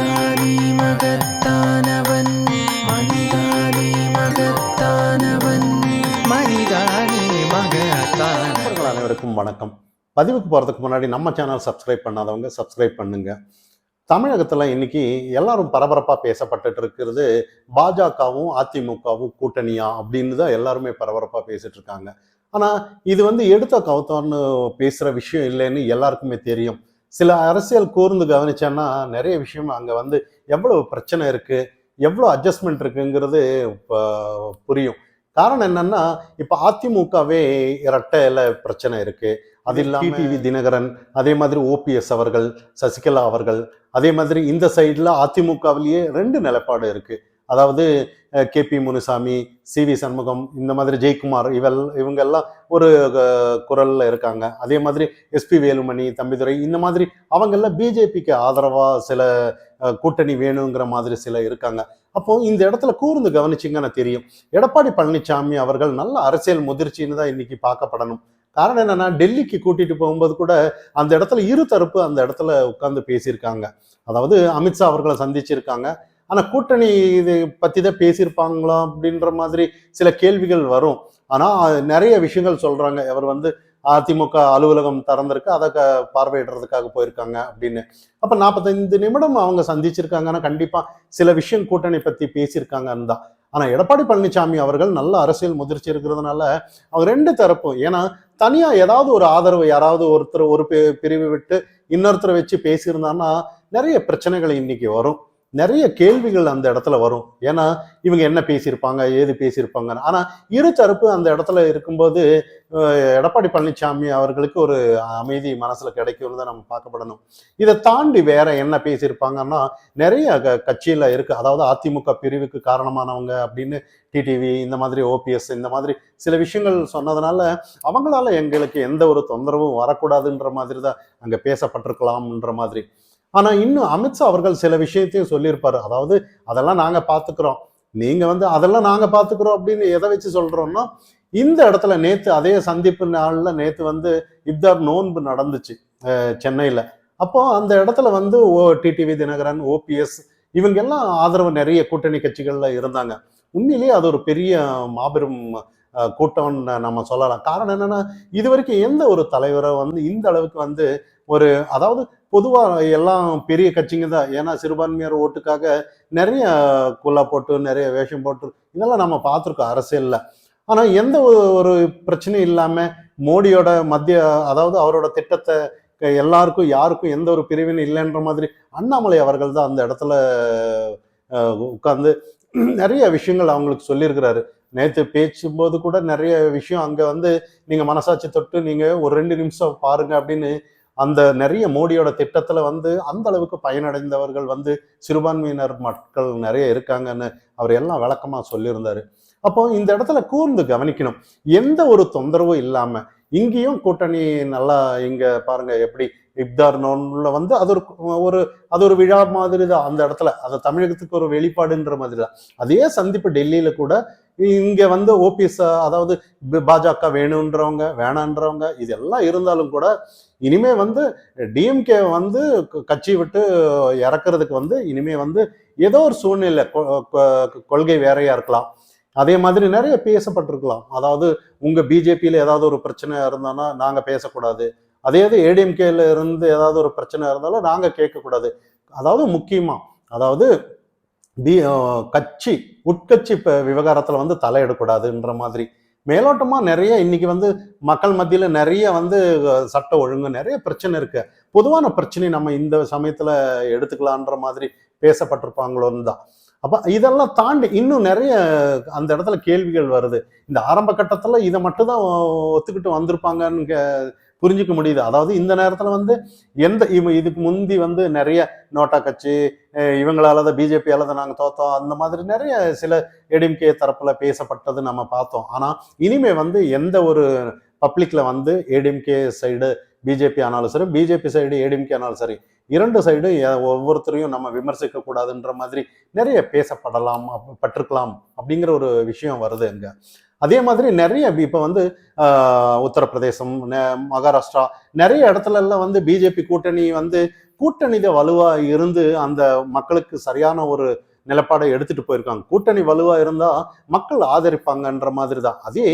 மனிதானே மகத்தானவன், மனிதானே மகத்தானவன், மனிதானே மகத்தானவன். அனைவருக்கும் வணக்கம். பதிவுக்கு போகிறதுக்கு முன்னாடி நம்ம சேனல் சப்ஸ்கிரைப் பண்ணாதவங்க சப்ஸ்கிரைப் பண்ணுங்க. தமிழகத்தில் இன்னைக்கு எல்லாரும் பரபரப்பாக பேசப்பட்டுட்டு இருக்கிறது பாஜகவும் அதிமுகவும் கூட்டணியா அப்படின்னு தான் எல்லாருமே பரபரப்பாக பேசிட்டு இருக்காங்க. ஆனால் இது எடுத்த கவுத்தம்னு பேசுகிற விஷயம் இல்லைன்னு எல்லாருக்குமே தெரியும். சில அரசியல் கூர்ந்து கவனிச்சேன்னா நிறைய விஷயம் அங்கே எவ்வளவு பிரச்சனை இருக்குது, எவ்வளோ அட்ஜஸ்ட்மெண்ட் இருக்குங்கிறது புரியும். காரணம் என்னன்னா, இப்போ அதிமுகவே இரட்டை இலை பிரச்சனை இருக்கு. அது இல்லாமல் டிடிவி தினகரன், அதே மாதிரி ஓபிஎஸ் அவர்கள், சசிகலா அவர்கள், அதே மாதிரி இந்த சைடில் அதிமுகவிலேயே ரெண்டு நிலைப்பாடு இருக்கு. அதாவது கேபி முனுசாமி, சிவி சண்முகம், இந்த மாதிரி ஜெயக்குமார் இவங்கெல்லாம் ஒரு குரல்ல இருக்காங்க. அதே மாதிரி எஸ்பி வேலுமணி, தம்பிதுரை, இந்த மாதிரி அவங்கெல்லாம் பிஜேபிக்கு ஆதரவா சில கூட்டணி வேணுங்கிற மாதிரி சில இருக்காங்க. அப்போ இந்த இடத்துல கூர்ந்து கவனிச்சிங்கன்னு தெரியும், எடப்பாடி பழனிசாமி அவர்கள் நல்ல அரசியல் முதிர்ச்சின்னு தான் இன்னைக்கு பார்க்கப்படணும். காரணம் என்னன்னா, டெல்லிக்கு கூட்டிட்டு போகும்போது கூட அந்த இடத்துல இரு தரப்பு அந்த இடத்துல உட்கார்ந்து பேசியிருக்காங்க. அதாவது அமித்ஷா அவர்களை சந்திச்சிருக்காங்க. ஆனா கூட்டணி இது பத்தி தான் பேசியிருப்பாங்களா அப்படின்ற மாதிரி சில கேள்விகள் வரும். ஆனா நிறைய விஷயங்கள் சொல்றாங்க. அவர் அதிமுக அலுவலகம் திறந்திருக்கு, அதை பார்வையிடுறதுக்காக போயிருக்காங்க அப்படின்னு. அப்ப 45 நிமிடம் அவங்க சந்திச்சிருக்காங்கன்னா கண்டிப்பா சில விஷயம் கூட்டணி பத்தி பேசியிருக்காங்கன்னு தான். ஆனா எடப்பாடி பழனிசாமி அவர்கள் நல்ல அரசியல் முதிர்ச்சி இருக்கிறதுனால அவங்க ரெண்டு தரப்பும், ஏன்னா தனியா ஏதாவது ஒரு ஆதரவு யாராவது ஒருத்தர் ஒரு பிரிவு விட்டு இன்னொருத்தரை வச்சு பேசியிருந்தாங்கன்னா நிறைய பிரச்சனைகள் இன்னைக்கு வரும், நிறைய கேள்விகள் அந்த இடத்துல வரும். ஏன்னா இவங்க என்ன பேசியிருப்பாங்க, ஏது பேசியிருப்பாங்க. ஆனா இரு தரப்பு அந்த இடத்துல இருக்கும்போது எடப்பாடி பழனிசாமி அவர்களுக்கு ஒரு அமைதி மனசுல கிடைக்கும்னு தான் நம்ம பார்க்கப்படணும். இதை தாண்டி வேற என்ன பேசியிருப்பாங்கன்னா, நிறைய கட்சியில இருக்கு. அதாவது அதிமுக பிரிவுக்கு காரணமானவங்க அப்படின்னு டிடிவி, இந்த மாதிரி ஓபிஎஸ், இந்த மாதிரி சில விஷயங்கள் சொன்னதுனால அவங்களால எங்களுக்கு எந்த ஒரு தொந்தரவும் வரக்கூடாதுன்ற மாதிரி தான் அங்க பேசப்பட்டிருக்கலாம்ன்ற மாதிரி. ஆனா இன்னும் அமித்ஷா அவர்கள் சில விஷயத்தையும் சொல்லியிருப்பாரு. அதாவது அதெல்லாம் நாங்க பாத்துக்கிறோம், நீங்க அதெல்லாம் நாங்க பாத்துக்கிறோம் அப்படின்னு எதை வச்சு சொல்றோம்னா, இந்த இடத்துல நேத்து அதே சந்திப்பு நாள்ல நேத்து இப்தார் நோன்பு நடந்துச்சு சென்னையில. அப்போ அந்த இடத்துல டிடிவி தினகரன், ஓபிஎஸ் இவங்க எல்லாம் ஆதரவு நிறைய கூட்டணி கட்சிகள்ல இருந்தாங்க. உண்மையிலேயே அது ஒரு பெரிய மாபெரும் கூட்டம்னு நம்ம சொல்லலாம். காரணம் என்னன்னா, இது வரைக்கும் எந்த ஒரு தலைவரை இந்த அளவுக்கு ஒரு, அதாவது பொதுவா எல்லாம் பெரிய கட்சிங்க தான். ஏன்னா சிறுபான்மையர் ஓட்டுக்காக நிறைய குல்லா போட்டு நிறைய வேஷம் போட்டு இதெல்லாம் நம்ம பார்த்துருக்கோம் அரசியல்ல. ஆனா எந்த ஒரு பிரச்சனையும் இல்லாம மோடியோட மத்திய, அதாவது அவரோட திட்டத்தை எல்லாருக்கும் யாருக்கும் எந்த ஒரு பிரிவினை இல்லைன்ற மாதிரி அண்ணாமலை அவர்கள் தான் அந்த இடத்துல உட்கார்ந்து நிறைய விஷயங்கள் அவங்களுக்கு சொல்லியிருக்கிறாரு. நேற்று பேசும்போது கூட நிறைய விஷயம் அங்க நீங்க மனசாட்சி தொட்டு நீங்க ஒரு 2 நிமிஷம் பாருங்க அப்படின்னு அந்த நிறைய மோடியோட திட்டத்துல அந்த அளவுக்கு பயனடைந்தவர்கள் சிறுபான்மையினர் மக்கள் நிறைய இருக்காங்கன்னு அவர் எல்லாம் விளக்கமா சொல்லியிருந்தாரு. அப்போ இந்த இடத்துல கூர்ந்து கவனிக்கணும், எந்த ஒரு தொந்தரவும் இல்லாம இங்கேயும் கூட்டணி நல்லா, இங்க பாருங்க எப்படி இப்தார் நோன்ல அது ஒரு விழா மாதிரி தான் அந்த இடத்துல, அது தமிழகத்துக்கு ஒரு வெளிப்பாடுன்ற மாதிரி தான். அதே சந்திப்பு டெல்லியில கூட இங்க ஓபிஎஸ், அதாவது பாஜக வேணுன்றவங்க வேணான்றவங்க இதெல்லாம் இருந்தாலும் கூட இனிமே டிஎம்கே கட்சி விட்டு இறக்குறதுக்கு இனிமே ஏதோ ஒரு சூழ்நிலை, கொள்கை வேறையா இருக்கலாம். அதே மாதிரி நிறைய பேசப்பட்டிருக்கலாம். அதாவது உங்க பிஜேபியில ஏதாவது ஒரு பிரச்சனை இருந்தானா நாங்க பேசக்கூடாது, அதே ஏடிஎம்கேல இருந்து ஏதாவது ஒரு பிரச்சனை இருந்தாலும் நாங்க கேட்கக்கூடாது. அதாவது முக்கியமா, அதாவது கட்சி உட்கட்சி விவகாரத்துல தலையிடக்கூடாதுன்ற மாதிரி மேலோட்டமா நிறைய இன்னைக்கு மக்கள் மத்தியில நிறைய சட்ட ஒழுங்கு நிறைய பிரச்சனை இருக்கு. பொதுவான பிரச்சனை நம்ம இந்த சமயத்துல எடுத்துக்கலான்ற மாதிரி பேசப்பட்டிருப்பாங்களோன்னு தான். அப்ப இதெல்லாம் தாண்டி இன்னும் நிறைய அந்த இடத்துல கேள்விகள் வருது. இந்த ஆரம்ப கட்டத்துல இதை மட்டும் தான் ஒத்துக்கிட்டு வந்திருப்பாங்கன்னு புரிஞ்சுக்க முடியுது. அதாவது இந்த நேரத்துல எந்த இதுக்கு முந்தி நிறைய நோட்டா கட்சி இவங்களால தான், பிஜேபியால தான் நாங்க தோத்தோம், அந்த மாதிரி நிறைய சில ஏடிஎம்கே தரப்புல பேசப்பட்டது நம்ம பார்த்தோம். ஆனா இனிமே எந்த ஒரு பப்ளிக்ல ஏடிஎம்கே சைடு பிஜேபி ஆனாலும் சரி, பிஜேபி சைடு ஏடிஎம்கே ஆனாலும் சரி, இரண்டு சைடும் ஒவ்வொருத்தரையும் நம்ம விமர்சிக்க கூடாதுன்ற மாதிரி நிறைய பேசப்படலாம் பட்டிருக்கலாம் அப்படிங்கிற ஒரு விஷயம் வருது அங்க. அதே மாதிரி நிறைய இப்போ உத்தரப்பிரதேசம், மகாராஷ்டிரா நிறைய இடத்துல எல்லாம் பிஜேபி கூட்டணி கூட்டணி வலுவா இருந்து அந்த மக்களுக்கு சரியான ஒரு நிலப்பாடை எடுத்துட்டு போயிருக்காங்க. கூட்டணி வலுவா இருந்தா மக்கள் ஆதரிப்பாங்கன்ற மாதிரி தான். அதே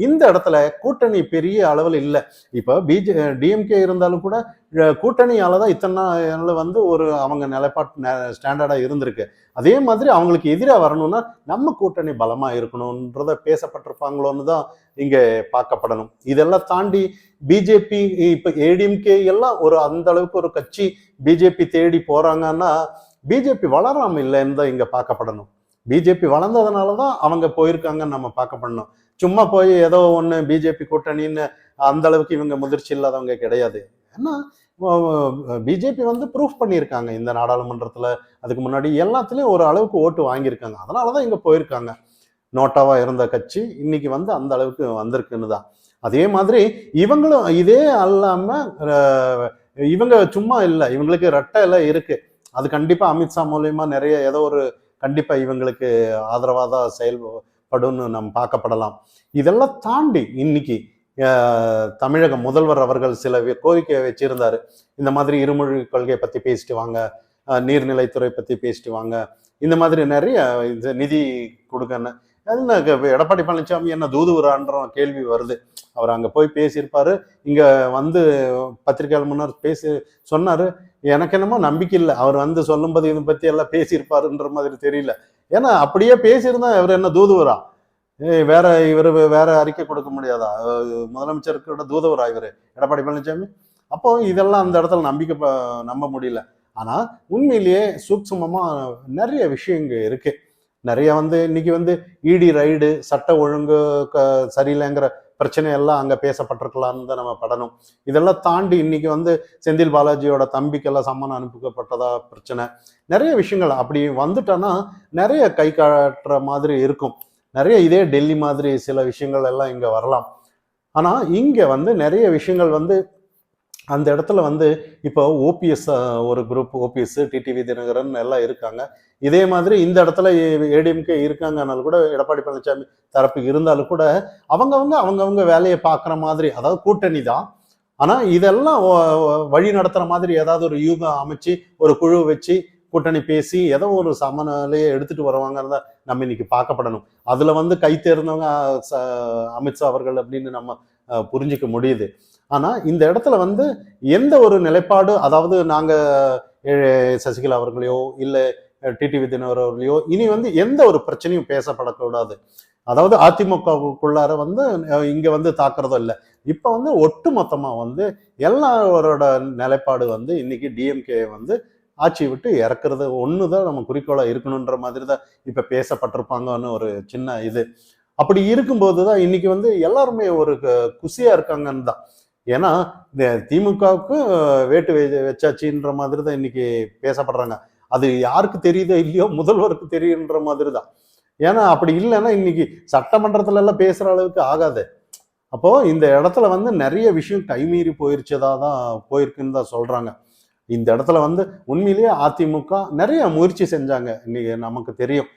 இந்த இடத்துல கூட்டணி பெரிய அளவில் இல்லை. இப்ப டிஎம்கே இருந்தாலும் கூட கூட்டணியால தான் இத்தனை நாள் வந்து ஒரு அவங்க நிலைப்பாட்டு ஸ்டாண்டர்டா இருந்திருக்கு. அதே மாதிரி அவங்களுக்கு எதிராக வரணும்னா நம்ம கூட்டணி பலமா இருக்கணும்ன்றத பேசப்பட்டிருப்பாங்களோன்னு தான் இங்க பார்க்கப்படணும். இதெல்லாம் தாண்டி பிஜேபி இப்ப ஏடிஎம்கே எல்லாம் ஒரு அந்த அளவுக்கு ஒரு கட்சி பிஜேபி தேடி போறாங்கன்னா பிஜேபி வளராம இல்லைன்னு தான் இங்க பார்க்கப்படணும். பிஜேபி வளர்ந்ததுனாலதான் அவங்க போயிருக்காங்கன்னு நம்ம பார்க்கப்படணும். சும்மா போய் ஏதோ ஒண்ணு பிஜேபி கூட்டணின்னு அந்த அளவுக்கு இவங்க முதிர்ச்சி இல்லாதவங்க கிடையாது. ஏன்னா பிஜேபி வந்து ப்ரூஃப் பண்ணியிருக்காங்க இந்த நாடாளுமன்றத்துல, அதுக்கு முன்னாடி எல்லாத்துலயும் ஒரு அளவுக்கு ஓட்டு வாங்கியிருக்காங்க. அதனாலதான் இங்க போயிருக்காங்க. நோட்டாவா இருந்த கட்சி இன்னைக்கு வந்து அந்த அளவுக்கு வந்திருக்குன்னு தான். அதே மாதிரி இவங்களும் இதே அல்லாம இவங்க சும்மா இல்லை, இவங்களுக்கு ரெட்டை எல்லாம் இருக்கு. அது கண்டிப்பா அமித்ஷா மூலியமா நிறைய ஏதோ ஒரு கண்டிப்பா இவங்களுக்கு ஆதரவாக தான் செயல்படும்னு நம்ம பார்க்கப்படலாம். இதெல்லாம் தாண்டி இன்னைக்கு தமிழக முதல்வர் அவர்கள் சில கோரிக்கையை வச்சிருந்தாரு. இந்த மாதிரி இருமொழி கொள்கையை பத்தி பேசிட்டு வாங்க, நீர்நிலைத்துறை பத்தி பேசிட்டு வாங்க, இந்த மாதிரி நிறைய நிதி கொடுக்கன்னு. எடப்பாடி பழனிசாமி என்ன தூதுவரான்ற கேள்வி வருது. அவர் அங்க போய் பேசியிருப்பாரு, இங்க வந்து பத்திரிகையாளர் முன்னர் பேசி சொன்னாரு. எனக்கு என்னமோ நம்பிக்கை இல்லை அவர் வந்து சொல்லும்போது இதை பத்தி எல்லாம் பேசியிருப்பாருன்ற மாதிரி தெரியல. ஏன்னா அப்படியே பேசியிருந்தா இவர் என்ன தூதுவரா? வேற இவர் வேற அறிக்கை கொடுக்க முடியாதா? முதலமைச்சருக்கு தூதுவரா இவர் எடப்பாடி பழனிசாமி? அப்போ இதெல்லாம் அந்த இடத்துல நம்ப முடியல. ஆனா உண்மையிலேயே சூட்சுமமா நிறைய விஷயம் இங்க இருக்கு. நிறைய வந்து இன்னைக்கு வந்து இடி ரைடு, சட்ட ஒழுங்கு சரியில்லைங்கிற பிரச்சனை எல்லாம் அங்க பேசப்பட்டிருக்கலாம்னு தான் நம்ம படணும். இதெல்லாம் தாண்டி இன்னைக்கு வந்து செந்தில் பாலாஜியோட தம்பிக்கெல்லாம் சம்மன் அனுப்பப்பட்டதா பிரச்சனை, நிறைய விஷயங்கள் அப்படி வந்துட்டோன்னா நிறைய கை காட்டுற மாதிரி இருக்கும். நிறைய இதே டெல்லி மாதிரி சில விஷயங்கள் எல்லாம் இங்க வரலாம். ஆனா இங்க வந்து நிறைய விஷயங்கள் வந்து அந்த இடத்துல வந்து இப்போ ஓபிஎஸ் ஒரு குரூப், ஓபிஎஸ் டிடிவி தினகரன் எல்லாம் இருக்காங்க. இதே மாதிரி இந்த இடத்துல ஏடிஎம்கே இருக்காங்கனால கூட எடப்பாடி பழனிசாமி தரப்பு இருந்தாலும் கூட அவங்கவுங்க வேலையை பார்க்குற மாதிரி, அதாவது கூட்டணி தான். ஆனா இதெல்லாம் வழி நடத்துற மாதிரி ஏதாவது ஒரு யூகம் அமைச்சு ஒரு குழு வச்சு கூட்டணி பேசி ஏதோ ஒரு சமநிலையை எடுத்துட்டு வருவாங்கிறத நம்ம இன்னைக்கு பார்க்கப்படணும். அதுல வந்து கை தேர்ந்தவங்க அமித்ஷா அவர்கள் அப்படின்னு நம்ம புரிஞ்சிக்க முடியுது. ஆனா இந்த இடத்துல வந்து எந்த ஒரு நிலைப்பாடு, அதாவது நாங்க சசிகலா அவர்களையோ இல்ல டிடிவி தினகரன் அவர்களையோ இனி வந்து எந்த ஒரு பிரச்சனையும் பேசப்படக்கூடாது. அதாவது அதிமுகவுக்குள்ளார வந்து இங்க வந்து தாக்குறதும் இல்லை. இப்ப வந்து ஒட்டு மொத்தமா வந்து எல்லாரோட நிலைப்பாடு வந்து இன்னைக்கு டிஎம்கே வந்து ஆட்சி விட்டு இறக்குறது ஒண்ணுதான் நம்ம குறிக்கோளா இருக்கணுன்ற மாதிரி தான் இப்ப பேசப்பட்டிருப்பாங்கன்னு ஒரு சின்ன இது. அப்படி இருக்கும்போதுதான் இன்னைக்கு வந்து எல்லாருமே ஒரு குசியா இருக்காங்கன்னு தான். ஏன்னா இந்த திமுகவுக்கு வேட்டு வச்சாச்சுன்ற மாதிரி தான் இன்னைக்கு பேசப்படுறாங்க. அது யாருக்கு தெரியுதோ இல்லையோ முதல்வருக்கு தெரியுன்ற மாதிரி தான். ஏன்னா அப்படி இல்லைன்னா இன்னைக்கு சட்டமன்றத்துல எல்லாம் பேசுற அளவுக்கு ஆகாது. அப்போ இந்த இடத்துல வந்து நிறைய விஷயம் கைமீறி போயிருச்சதா தான் போயிருக்குன்னு தான் சொல்றாங்க. இந்த இடத்துல வந்து உண்மையிலேயே அதிமுக நிறைய முயற்சி செஞ்சாங்க. இன்னைக்கு நமக்கு தெரியும்,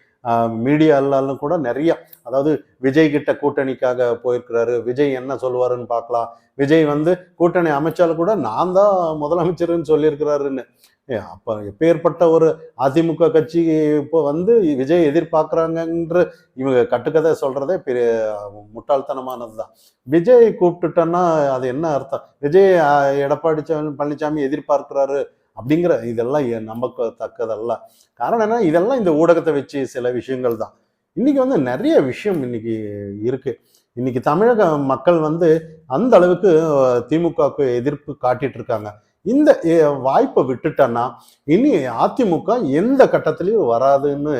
மீடியாலும் கூட நிறைய, அதாவது விஜய் கிட்ட கூட்டணிக்காக போயிருக்கிறாரு, விஜய் என்ன சொல்லுவாருன்னு பார்க்கலாம், விஜய் வந்து கூட்டணி அமைச்சாலும் கூட நான் தான் முதலமைச்சர்னு சொல்லியிருக்கிறாருன்னு. அப்ப எப்பேற்பட்ட ஒரு அதிமுக கட்சி இப்போ வந்து விஜய் எதிர்பார்க்குறாங்கன்ற இவங்க கட்டுக்கதை சொல்றதே பெரிய முட்டாள்தனமானதுதான். விஜய் கூப்பிட்டுட்டோன்னா அது என்ன அர்த்தம்? விஜய் எடப்பாடி பழனிசாமி எதிர்பார்க்கிறாரு அப்படிங்கிற இதெல்லாம் நம்பத்தக்கதல்ல. காரணம் என்ன, இதெல்லாம் இந்த ஊடகத்தை வச்சு சில விஷயங்கள் தான். இன்னைக்கு வந்து நிறைய விஷயம் இன்னைக்கு இருக்கு. இன்னைக்கு தமிழக மக்கள் வந்து அந்த அளவுக்கு திமுகவுக்கு எதிர்ப்பு காட்டிட்டு இருக்காங்க. இந்த வாய்ப்பை விட்டுட்டோன்னா இனி அதிமுக எந்த கட்டத்திலையும் வராதுன்னு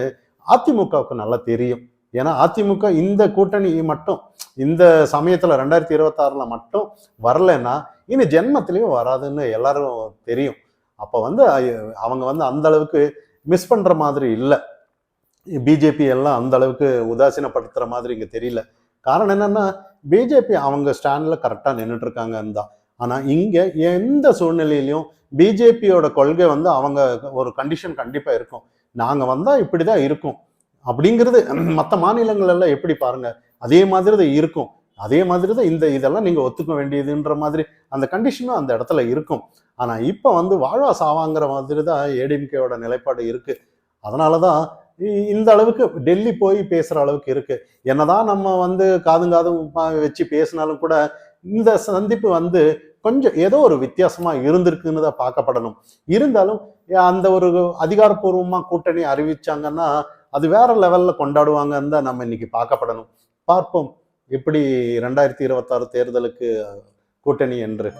அதிமுகவுக்கு நல்லா தெரியும். ஏன்னா அதிமுக இந்த கூட்டணி மட்டும் இந்த சமயத்துல 2026 மட்டும் வரலைன்னா இனி ஜென்மத்திலையும் வராதுன்னு எல்லாரும் தெரியும். அப்போ வந்து அவங்க வந்து அந்த அளவுக்கு மிஸ் பண்ற மாதிரி இல்லை. பிஜேபி எல்லாம் அந்த அளவுக்கு உதாசீனப்படுத்துற மாதிரி இங்க தெரியல. காரணம் என்னன்னா பிஜேபி அவங்க ஸ்டாண்ட்ல கரெக்டா நின்றுட்டு இருக்காங்கன்னு தான். ஆனா இங்க எந்த சூழ்நிலையிலையும் பிஜேபியோட கொள்கை வந்து அவங்க ஒரு கண்டிஷன் கண்டிப்பா இருக்கும். நாங்க வந்தா இப்படிதான் இருக்கும் அப்படிங்கிறது மற்ற மாநிலங்கள் எல்லாம் எப்படி பாருங்க, அதே மாதிரி தான் இருக்கும். அதே மாதிரி தான் இதெல்லாம் நீங்க ஒத்துக்க வேண்டியதுன்ற மாதிரி அந்த கண்டிஷனும் அந்த இடத்துல இருக்கும். ஆனால் இப்போ வந்து வாழ்வா சாவாங்கிற மாதிரி தான் ஏடிஎம்கேவோட நிலைப்பாடு இருக்கு. அதனால தான் இந்த அளவுக்கு டெல்லி போய் பேசுகிற அளவுக்கு இருக்கு. என்னதான் நம்ம வந்து காதும் காதும் வச்சு பேசினாலும் கூட இந்த சந்திப்பு வந்து கொஞ்சம் ஏதோ ஒரு வித்தியாசமா இருந்திருக்குன்னு தான் பார்க்கப்படணும். இருந்தாலும் அந்த ஒரு அதிகாரப்பூர்வமா கூட்டணி அறிவிச்சாங்கன்னா அது வேற லெவல்ல கொண்டாடுவாங்கன்னு தான் நம்ம இன்னைக்கு பார்க்கப்படணும். பார்ப்போம் எப்படி 2026 தேர்தலுக்கு கூட்டணி என்று.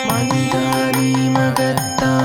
மனிதா நீ மகத்தான்